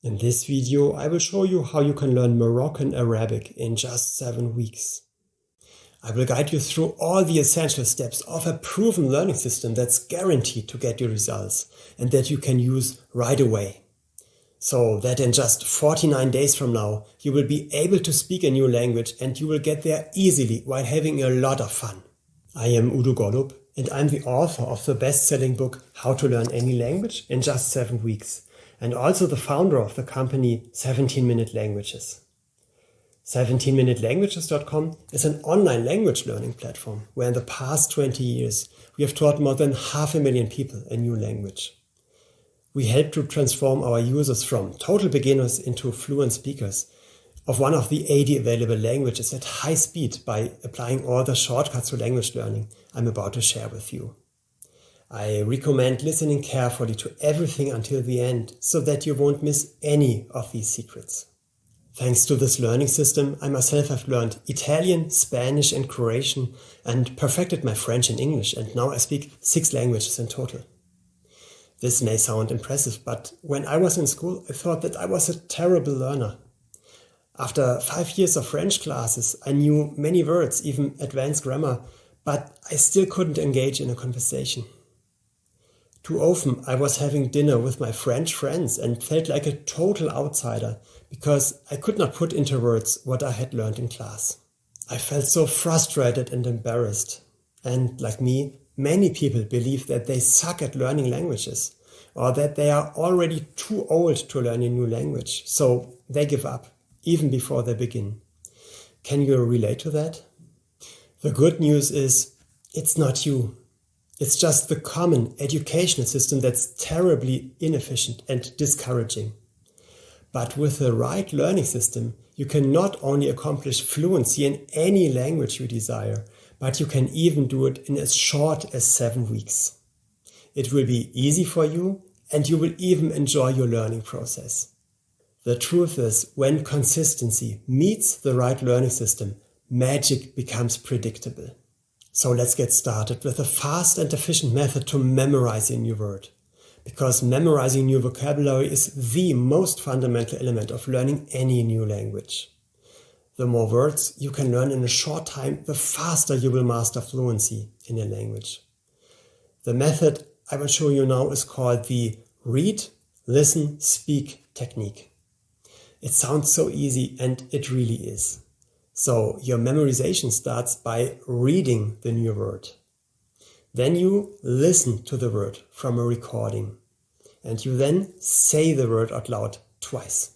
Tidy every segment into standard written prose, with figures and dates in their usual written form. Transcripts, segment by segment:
In this video, I will show you how you can learn Moroccan Arabic in just 7 weeks. I will guide you through all the essential steps of a proven learning system that's guaranteed to get you results and that you can use right away. So that in just 49 days from now, you will be able to speak a new language and you will get there easily while having a lot of fun. I am Udo Gollub and I'm the author of the best-selling book How to Learn Any Language in Just 7 Weeks. And also the founder of the company 17-Minute Languages. 17minutelanguages.com is an online language learning platform where in the past 20 years we have taught more than 500,000 people a new language. We help to transform our users from total beginners into fluent speakers of one of the 80 available languages at high speed by applying all the shortcuts to language learning I'm about to share with you. I recommend listening carefully to everything until the end so that you won't miss any of these secrets. Thanks to this learning system, I myself have learned Italian, Spanish and Croatian and perfected my French and English, and now I speak 6 languages in total. This may sound impressive, but when I was in school, I thought that I was a terrible learner. After 5 years of French classes, I knew many words, even advanced grammar, but I still couldn't engage in a conversation. Too often I was having dinner with my French friends and felt like a total outsider because I could not put into words what I had learned in class. I felt so frustrated and embarrassed. And like me, many people believe that they suck at learning languages or that they are already too old to learn a new language, so they give up even before they begin. Can you relate to that? The good news is it's not you. It's just the common educational system that's terribly inefficient and discouraging. But with the right learning system, you can not only accomplish fluency in any language you desire, but you can even do it in as short as 7 weeks. It will be easy for you and you will even enjoy your learning process. The truth is, when consistency meets the right learning system, magic becomes predictable. So let's get started with a fast and efficient method to memorize a new word. Because memorizing new vocabulary is the most fundamental element of learning any new language. The more words you can learn in a short time, the faster you will master fluency in a language. The method I will show you now is called the read, listen, speak technique. It sounds so easy, and it really is. So your memorization starts by reading the new word. Then you listen to the word from a recording. And you then say the word out loud twice.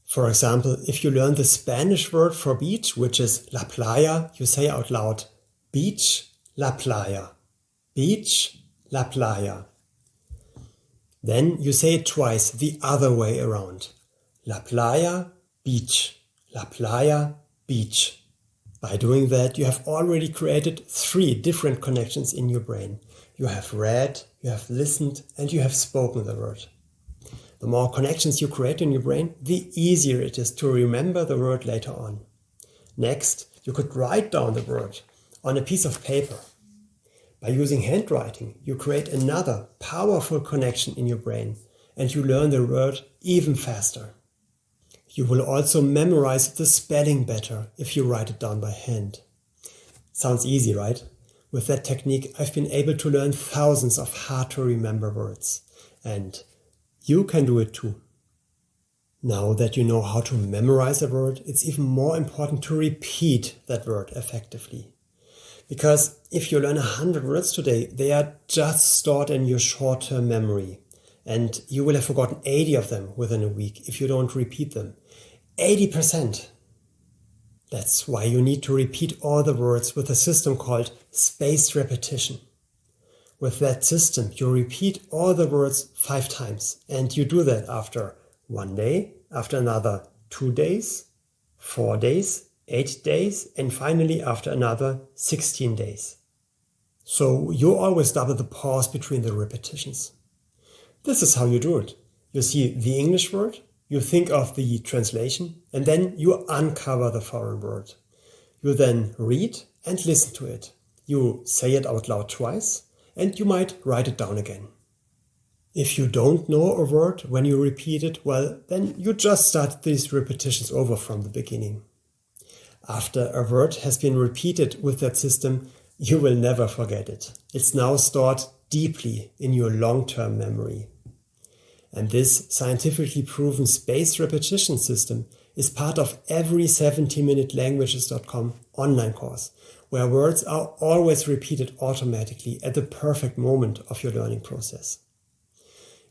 For example, if you learn the Spanish word for beach, which is la playa, you say out loud, beach, la playa. Beach, la playa. Then you say it twice the other way around. La playa, beach. La playa, beach. By doing that, you have already created 3 different connections in your brain. You have read, you have listened, and you have spoken the word. The more connections you create in your brain, the easier it is to remember the word later on. Next, you could write down the word on a piece of paper. By using handwriting, you create another powerful connection in your brain, and you learn the word even faster. You will also memorize the spelling better if you write it down by hand. Sounds easy, right? With that technique, I've been able to learn thousands of hard-to-remember words. And you can do it too. Now that you know how to memorize a word, it's even more important to repeat that word effectively. Because if you learn 100 words today, they are just stored in your short-term memory. And you will have forgotten 80 of them within a week if you don't repeat them. 80%. That's why you need to repeat all the words with a system called spaced repetition. With that system, you repeat all the words 5 times. And you do that after 1 day, after another 2 days, 4 days, 8 days, and finally after another 16 days. So you always double the pause between the repetitions. This is how you do it. You see the English word, you think of the translation, and then you uncover the foreign word. You then read and listen to it. You say it out loud twice, and you might write it down again. If you don't know a word when you repeat it, well, then you just start these repetitions over from the beginning. After a word has been repeated with that system, you will never forget it. It's now stored deeply in your long-term memory. And this scientifically proven spaced repetition system is part of every 70minutelanguages.com online course, where words are always repeated automatically at the perfect moment of your learning process.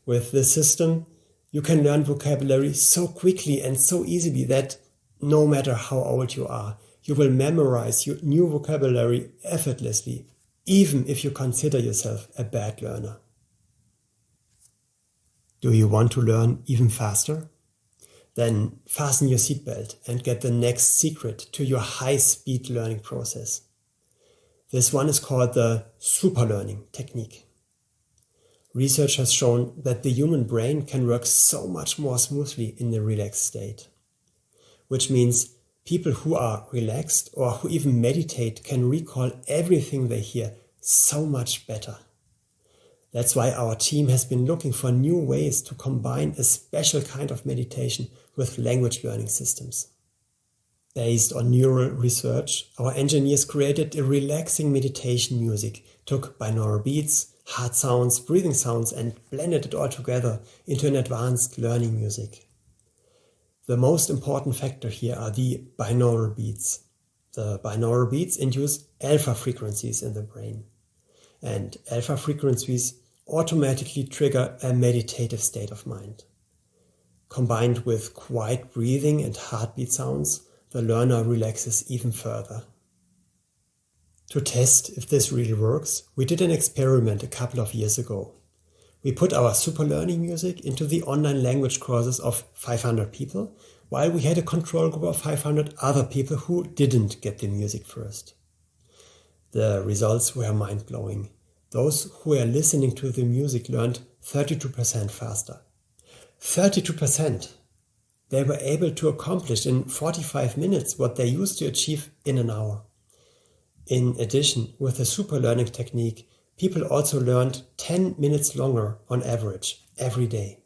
With this system, you can learn vocabulary so quickly and so easily that no matter how old you are, you will memorize your new vocabulary effortlessly, even if you consider yourself a bad learner. Do you want to learn even faster? Then fasten your seatbelt and get the next secret to your high-speed learning process. This one is called the superlearning technique. Research has shown that the human brain can work so much more smoothly in a relaxed state, which means people who are relaxed or who even meditate can recall everything they hear so much better. That's why our team has been looking for new ways to combine a special kind of meditation with language learning systems. Based on neural research, our engineers created a relaxing meditation music, took binaural beats, heart sounds, breathing sounds, and blended it all together into an advanced learning music. The most important factor here are the binaural beats. The binaural beats induce alpha frequencies in the brain. And alpha frequencies automatically trigger a meditative state of mind. Combined with quiet breathing and heartbeat sounds, the learner relaxes even further. To test if this really works, we did an experiment a couple of years ago. We put our super learning music into the online language courses of 500 people, while we had a control group of 500 other people who didn't get the music first. The results were mind-blowing. Those who were listening to the music learned 32% faster. 32%! They were able to accomplish in 45 minutes what they used to achieve in an hour. In addition, with the super learning technique, people also learned 10 minutes longer on average every day.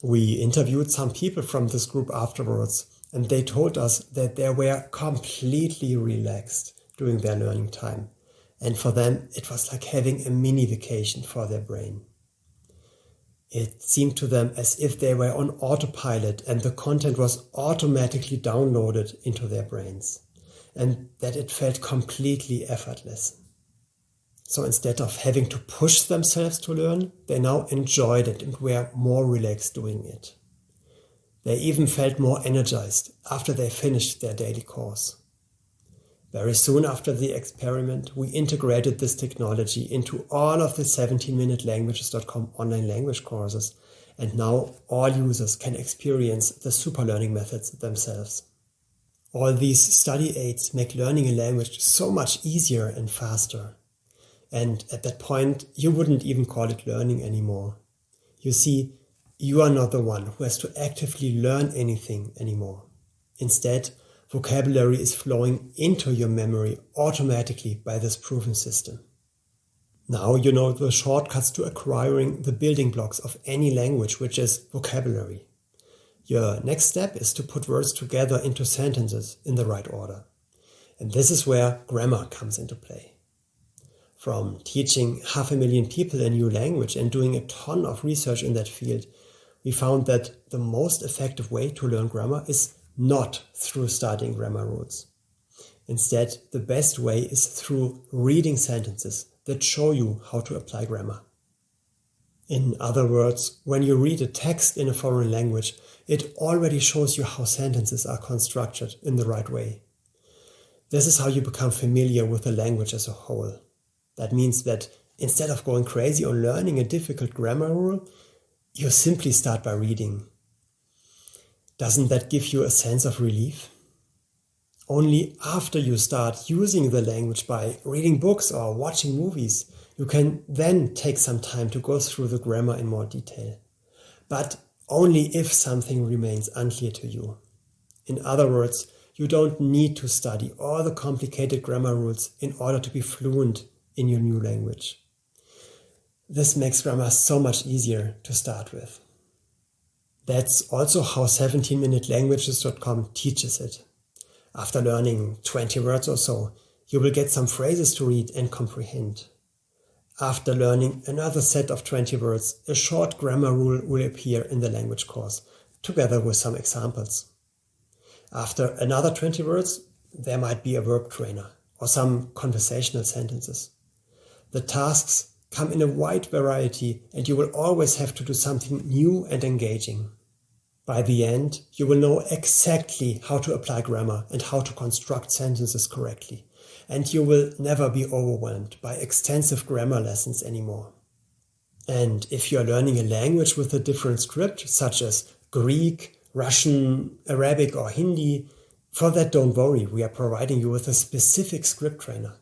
We interviewed some people from this group afterwards, and they told us that they were completely relaxed during their learning time. And for them, it was like having a mini vacation for their brain. It seemed to them as if they were on autopilot and the content was automatically downloaded into their brains, and that it felt completely effortless. So instead of having to push themselves to learn, they now enjoyed it and were more relaxed doing it. They even felt more energized after they finished their daily course. Very soon after the experiment, we integrated this technology into all of the 70minutelanguages.com online language courses, and now all users can experience the super learning methods themselves. All these study aids make learning a language so much easier and faster. And at that point, you wouldn't even call it learning anymore. You see, you are not the one who has to actively learn anything anymore. Instead, vocabulary is flowing into your memory automatically by this proven system. Now you know the shortcuts to acquiring the building blocks of any language, which is vocabulary. Your next step is to put words together into sentences in the right order. And this is where grammar comes into play. From teaching 500,000 people a new language and doing a ton of research in that field, we found that the most effective way to learn grammar is not through studying grammar rules. Instead, the best way is through reading sentences that show you how to apply grammar. In other words, when you read a text in a foreign language, it already shows you how sentences are constructed in the right way. This is how you become familiar with the language as a whole. That means that instead of going crazy on learning a difficult grammar rule, you simply start by reading. Doesn't that give you a sense of relief? Only after you start using the language by reading books or watching movies, you can then take some time to go through the grammar in more detail. But only if something remains unclear to you. In other words, you don't need to study all the complicated grammar rules in order to be fluent in your new language. This makes grammar so much easier to start with. That's also how 17minutelanguages.com teaches it. After learning 20 words or so, you will get some phrases to read and comprehend. After learning another set of 20 words, a short grammar rule will appear in the language course, together with some examples. After another 20 words, there might be a verb trainer or some conversational sentences. The tasks come in a wide variety and you will always have to do something new and engaging. By the end, you will know exactly how to apply grammar and how to construct sentences correctly. And you will never be overwhelmed by extensive grammar lessons anymore. And if you are learning a language with a different script, such as Greek, Russian, Arabic or Hindi, for that don't worry, we are providing you with a specific script trainer.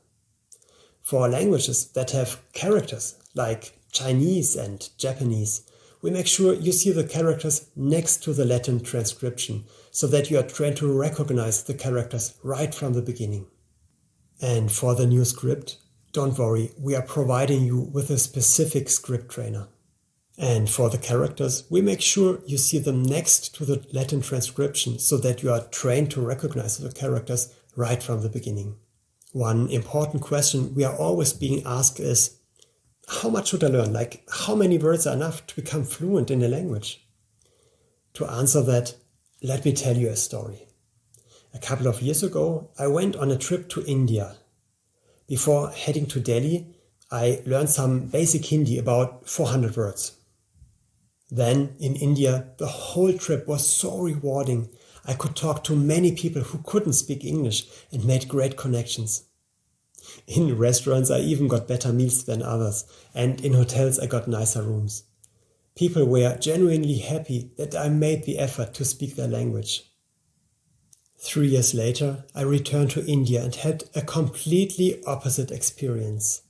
For languages that have characters like Chinese and Japanese, we make sure you see the characters next to the Latin transcription so that you are trained to recognize the characters right from the beginning. And for the new script, don't worry, we are providing you with a specific script trainer. And for the characters, we make sure you see them next to the Latin transcription so that you are trained to recognize the characters right from the beginning. One important question we are always being asked is, how much should I learn? Like, how many words are enough to become fluent in a language? To answer that, let me tell you a story. A couple of years ago, I went on a trip to India. Before heading to Delhi, I learned some basic Hindi, about 400 words. Then, in India, the whole trip was so rewarding. I could talk to many people who couldn't speak English and made great connections. In restaurants, I even got better meals than others, and in hotels, I got nicer rooms. People were genuinely happy that I made the effort to speak their language. 3 years later, I returned to India and had a completely opposite experience.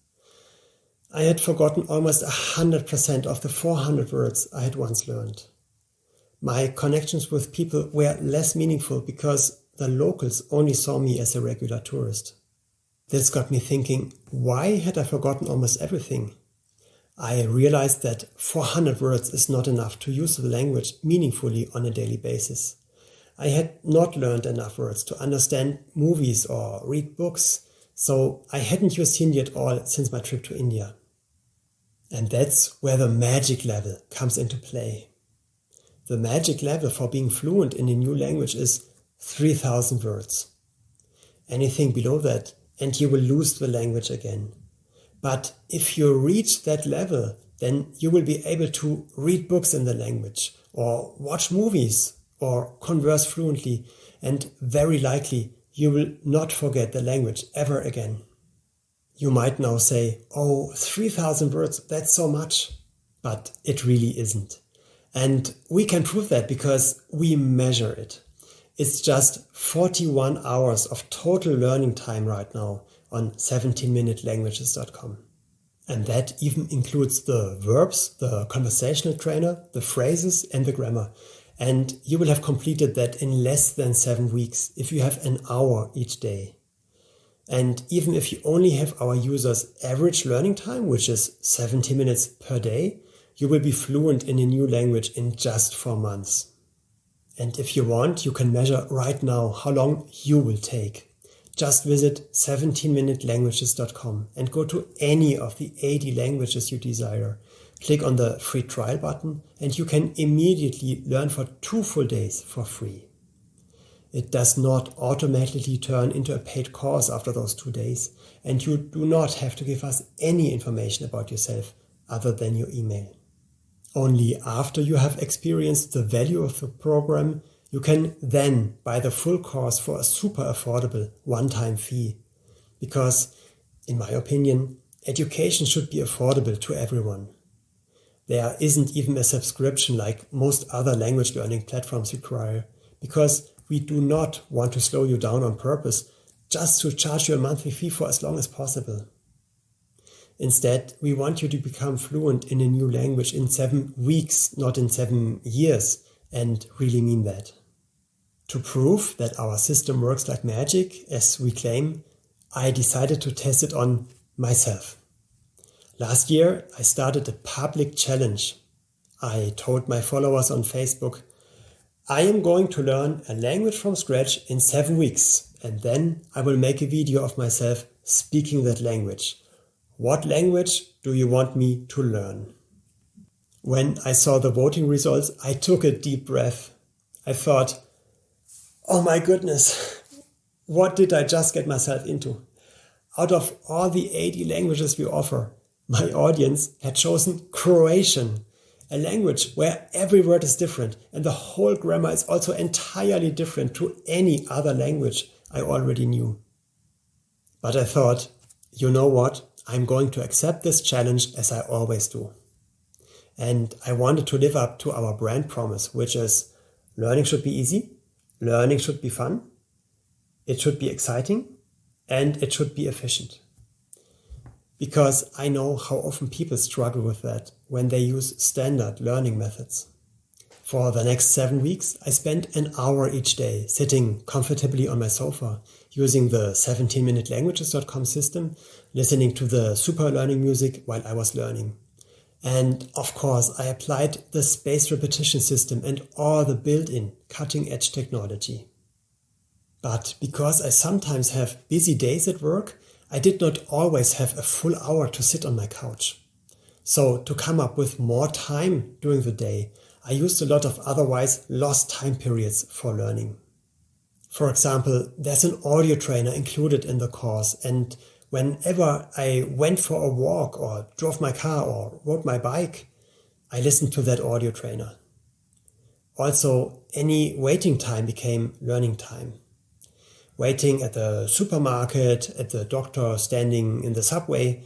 I had forgotten almost 100% of the 400 words I had once learned. My connections with people were less meaningful because the locals only saw me as a regular tourist. This got me thinking, why had I forgotten almost everything? I realized that 400 words is not enough to use the language meaningfully on a daily basis. I had not learned enough words to understand movies or read books, so I hadn't used Hindi at all since my trip to India. And that's where the magic level comes into play. The magic level for being fluent in a new language is 3,000 words. Anything below that, and you will lose the language again. But if you reach that level, then you will be able to read books in the language, or watch movies, or converse fluently, and very likely you will not forget the language ever again. You might now say, oh, 3,000 words, that's so much. But it really isn't. And we can prove that because we measure it. It's just 41 hours of total learning time right now on 17minutelanguages.com. And that even includes the verbs, the conversational trainer, the phrases and the grammar. And you will have completed that in less than 7 weeks if you have an hour each day. And even if you only have our users' average learning time, which is 70 minutes per day, you will be fluent in a new language in just 4 months. And if you want, you can measure right now how long you will take. Just visit 17minutelanguages.com and go to any of the 80 languages you desire. Click on the free trial button and you can immediately learn for 2 full days for free. It does not automatically turn into a paid course after those 2 days, and you do not have to give us any information about yourself other than your email. Only after you have experienced the value of the program, you can then buy the full course for a super affordable one-time fee. Because, in my opinion, education should be affordable to everyone. There isn't even a subscription like most other language learning platforms require, because we do not want to slow you down on purpose just to charge you a monthly fee for as long as possible. Instead, we want you to become fluent in a new language in 7 weeks, not in 7 years, and really mean that. To prove that our system works like magic, as we claim, I decided to test it on myself. Last year, I started a public challenge. I told my followers on Facebook, I am going to learn a language from scratch in 7 weeks, and then I will make a video of myself speaking that language. What language do you want me to learn? When I saw the voting results, I took a deep breath. I thought, oh my goodness, what did I just get myself into? Out of all the 80 languages we offer, my audience had chosen Croatian, a language where every word is different and the whole grammar is also entirely different to any other language I already knew. But I thought, you know what? I'm going to accept this challenge as I always do. And I wanted to live up to our brand promise, which is learning should be easy, learning should be fun, it should be exciting, and it should be efficient. Because I know how often people struggle with that when they use standard learning methods. For the next 7 weeks, I spent an hour each day sitting comfortably on my sofa, using the 17minutelanguages.com system, listening to the super learning music while I was learning. And of course, I applied the spaced repetition system and all the built-in cutting-edge technology. But because I sometimes have busy days at work, I did not always have a full hour to sit on my couch. So to come up with more time during the day, I used a lot of otherwise lost time periods for learning. For example, there's an audio trainer included in the course, and whenever I went for a walk or drove my car or rode my bike, I listened to that audio trainer. Also, any waiting time became learning time. Waiting at the supermarket, at the doctor, standing in the subway,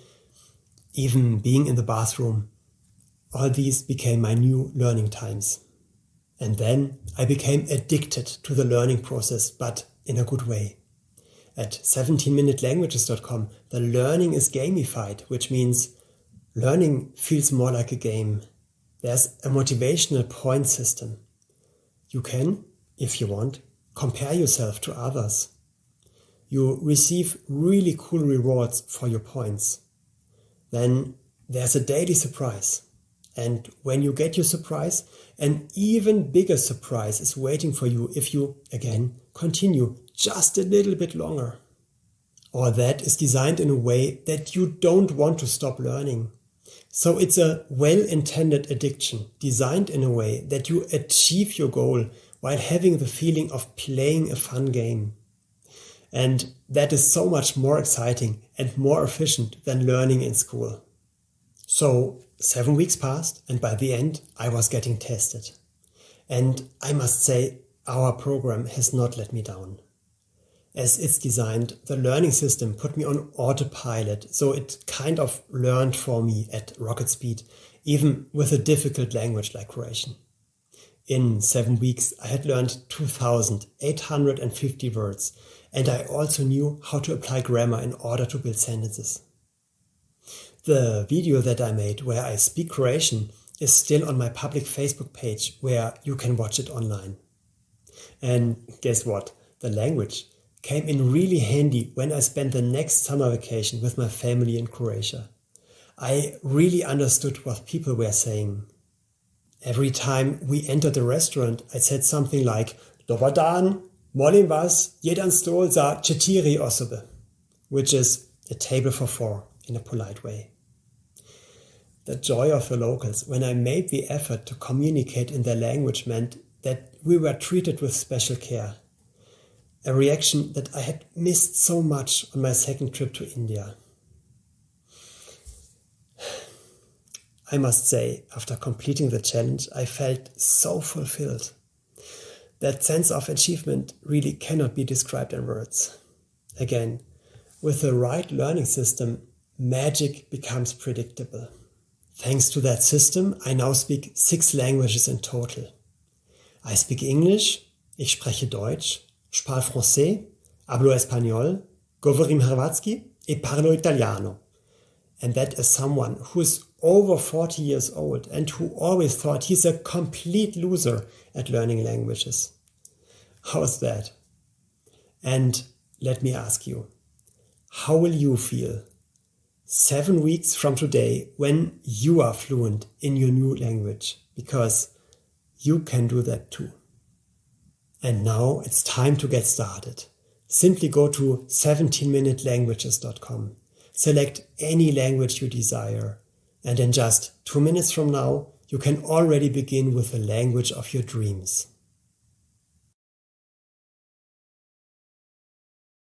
even being in the bathroom. All these became my new learning times. And then I became addicted to the learning process, but in a good way. At 17minutelanguages.com, the learning is gamified, which means learning feels more like a game. There's a motivational point system. You can, if you want, compare yourself to others. You receive really cool rewards for your points. Then there's a daily surprise. And when you get your surprise, an even bigger surprise is waiting for you if you, again, continue just a little bit longer. All that is designed in a way that you don't want to stop learning. So it's a well-intended addiction, designed in a way that you achieve your goal while having the feeling of playing a fun game. And that is so much more exciting and more efficient than learning in school. So 7 weeks passed, and by the end I was getting tested. And I must say, our program has not let me down. As it's designed, the learning system put me on autopilot, so it kind of learned for me at rocket speed, even with a difficult language like Croatian. In 7 weeks, I had learned 2,850 words, and I also knew how to apply grammar in order to build sentences. The video that I made where I speak Croatian is still on my public Facebook page where you can watch it online. And guess what? The language came in really handy when I spent the next summer vacation with my family in Croatia. I really understood what people were saying. Every time we entered a restaurant, I said something like, Dobar dan, molim vas, jedan stol za 4 osobe, which is a table for 4 in a polite way. The joy of the locals when I made the effort to communicate in their language meant that we were treated with special care. A reaction that I had missed so much on my second trip to India. I must say, after completing the challenge, I felt so fulfilled. That sense of achievement really cannot be described in words. Again, with the right learning system, magic becomes predictable. Thanks to that system, I now speak 6 languages in total. I speak English, ich spreche Deutsch, je parle français, hablo español, govorim hrvatski e parlo italiano. And that is someone who is over 40 years old and who always thought he's a complete loser at learning languages. How's that? And let me ask you, how will you feel 7 weeks from today when you are fluent in your new language, because you can do that too. And now it's time to get started. Simply go to 17minutelanguages.com. Select any language you desire. And in just 2 minutes from now, you can already begin with the language of your dreams.